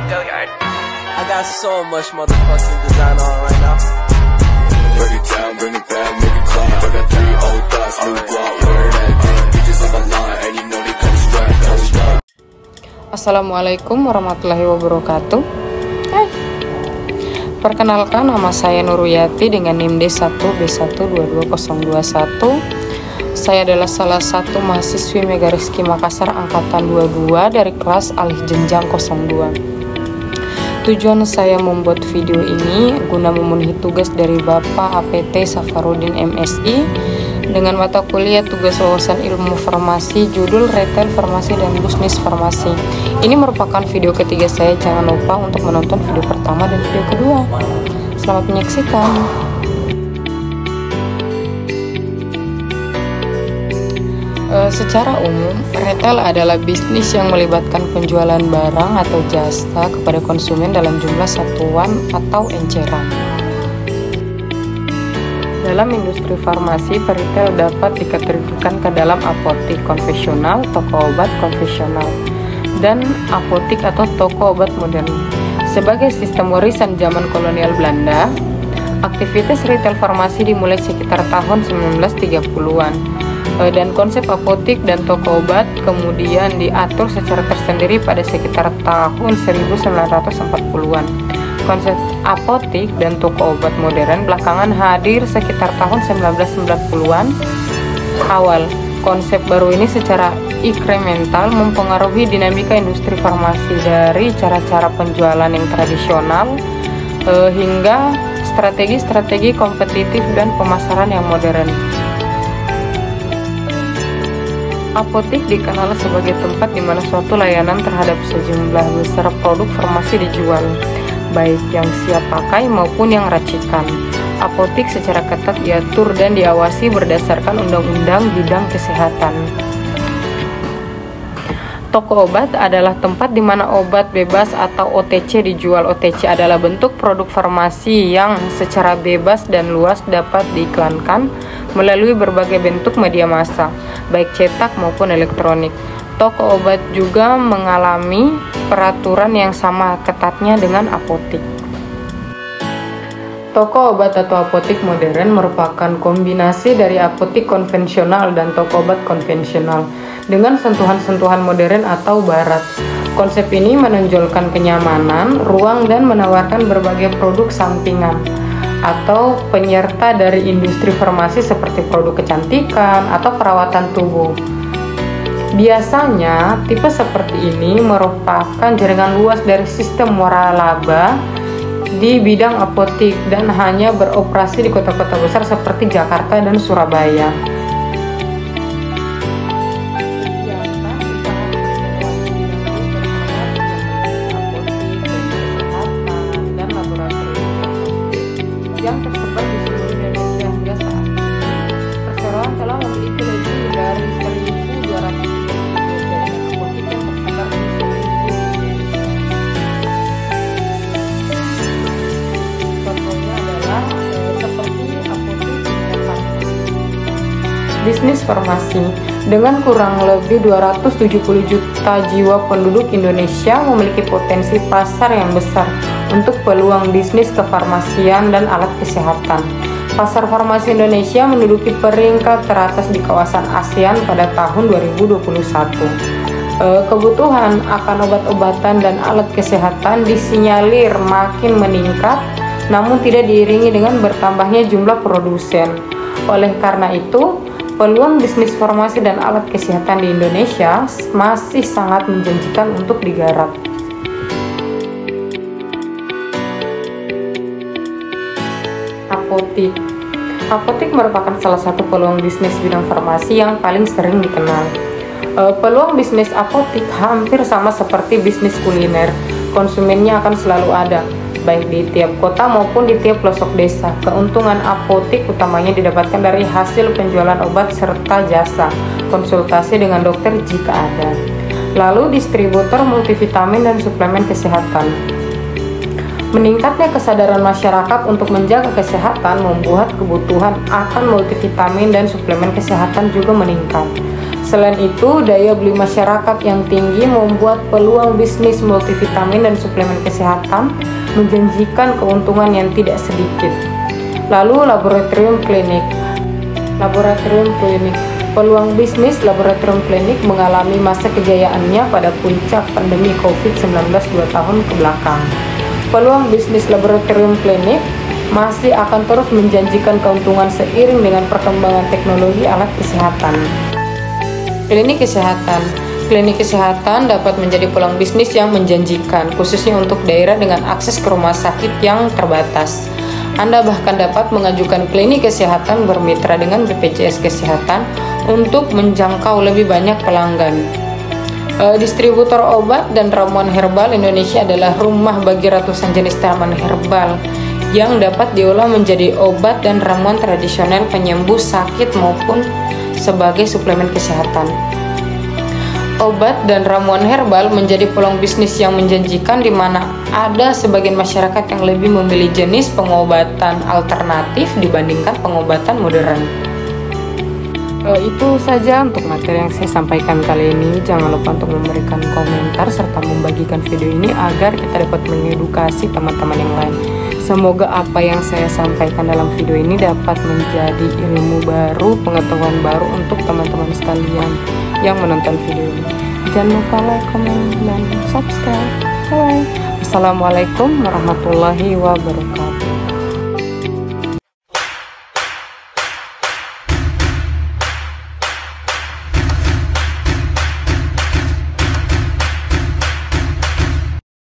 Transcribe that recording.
I got so much motherfucking design on right now. Break it down, bring it back, make it clap. I got 3 old thoughts, new block, where that damn bitches on my line, and you know they come strap. Assalamualaikum warahmatullahi wabarakatuh. Hai. Perkenalkan, nama saya Nuruyati dengan NIM D1B122021. Saya adalah salah satu mahasiswi Mega Rizky Makassar angkatan 22 dari kelas alih jenjang 02. Tujuan saya membuat video ini guna memenuhi tugas dari Bapak APT Safarudin MSI dengan mata kuliah tugas wawasan ilmu farmasi, judul Retail Farmasi dan Bisnis Farmasi. Ini merupakan video ketiga saya. Jangan lupa untuk menonton video pertama dan video kedua. Selamat menyaksikan. Secara umum, retail adalah bisnis yang melibatkan penjualan barang atau jasa kepada konsumen dalam jumlah satuan atau enceran. Dalam industri farmasi, retail dapat dikategorikan ke dalam apotik konvensional, toko obat konvensional, dan apotik atau toko obat modern. Sebagai sistem warisan zaman kolonial Belanda, aktivitas retail farmasi dimulai sekitar tahun 1930-an. Dan konsep apotik dan toko obat kemudian diatur secara tersendiri pada sekitar tahun 1940-an. Konsep apotik dan toko obat modern belakangan hadir sekitar tahun 1990-an awal. Konsep baru ini secara inkremental mempengaruhi dinamika industri farmasi dari cara-cara penjualan yang tradisional hingga strategi-strategi kompetitif dan pemasaran yang modern. Apotik dikenal sebagai tempat di mana suatu layanan terhadap sejumlah besar produk farmasi dijual, baik yang siap pakai maupun yang racikan. Apotik secara ketat diatur dan diawasi berdasarkan undang-undang bidang kesehatan. Toko obat adalah tempat di mana obat bebas atau OTC dijual. OTC adalah bentuk produk farmasi yang secara bebas dan luas dapat diiklankan melalui berbagai bentuk media massa, baik cetak maupun elektronik. Toko obat juga mengalami peraturan yang sama ketatnya dengan apotik. Toko obat atau apotik modern merupakan kombinasi dari apotik konvensional dan toko obat konvensional dengan sentuhan-sentuhan modern atau barat. Konsep ini menonjolkan kenyamanan, ruang, dan menawarkan berbagai produk sampingan atau penyerta dari industri farmasi seperti produk kecantikan atau perawatan tubuh. Biasanya, tipe seperti ini merupakan jaringan luas dari sistem waralaba di bidang apotik dan hanya beroperasi di kota-kota besar seperti Jakarta dan Surabaya. Yang tersebar di seluruh Indonesia hingga saat ini. Perseroan telah memiliki lebih dari 1.200 apotik yang tersebar di seluruh Indonesia. Contohnya adalah seperti apotik bisnis farmasi. Dengan kurang lebih 270 juta jiwa penduduk Indonesia memiliki potensi pasar yang besar untuk peluang bisnis kefarmasian dan alat kesehatan. Pasar farmasi Indonesia menduduki peringkat teratas di kawasan ASEAN pada tahun 2021. Kebutuhan akan obat-obatan dan alat kesehatan disinyalir makin meningkat, namun tidak diiringi dengan bertambahnya jumlah produsen. Oleh karena itu, peluang bisnis farmasi dan alat kesehatan di Indonesia masih sangat menjanjikan untuk digarap. Apotik merupakan salah satu peluang bisnis bidang farmasi yang paling sering dikenal. Peluang bisnis apotik hampir sama seperti bisnis kuliner. Konsumennya akan selalu ada, baik di tiap kota maupun di tiap pelosok desa. Keuntungan apotik utamanya didapatkan dari hasil penjualan obat serta jasa konsultasi dengan dokter jika ada. Lalu distributor multivitamin dan suplemen kesehatan. Meningkatnya kesadaran masyarakat untuk menjaga kesehatan membuat kebutuhan akan multivitamin dan suplemen kesehatan juga meningkat. Selain itu, daya beli masyarakat yang tinggi membuat peluang bisnis multivitamin dan suplemen kesehatan menjanjikan keuntungan yang tidak sedikit. Lalu laboratorium klinik. Peluang bisnis laboratorium klinik mengalami masa kejayaannya pada puncak pandemi COVID-19 2 tahun ke belakang. Peluang bisnis laboratorium klinik masih akan terus menjanjikan keuntungan seiring dengan perkembangan teknologi alat kesehatan. Klinik kesehatan dapat menjadi peluang bisnis yang menjanjikan, khususnya untuk daerah dengan akses ke rumah sakit yang terbatas. Anda bahkan dapat mengajukan klinik kesehatan bermitra dengan BPJS Kesehatan untuk menjangkau lebih banyak pelanggan. Distributor obat dan ramuan herbal Indonesia adalah rumah bagi ratusan jenis tanaman herbal yang dapat diolah menjadi obat dan ramuan tradisional penyembuh sakit maupun sebagai suplemen kesehatan. Obat dan ramuan herbal menjadi peluang bisnis yang menjanjikan, di mana ada sebagian masyarakat yang lebih memilih jenis pengobatan alternatif dibandingkan pengobatan modern. Itu saja untuk materi yang saya sampaikan kali ini. Jangan lupa untuk memberikan komentar serta membagikan video ini agar kita dapat mengedukasi teman-teman yang lain. Semoga apa yang saya sampaikan dalam video ini dapat menjadi ilmu baru, pengetahuan baru untuk teman-teman sekalian yang menonton video ini. Jangan lupa like, komen, dan subscribe. Bye. Assalamualaikum warahmatullahi wabarakatuh.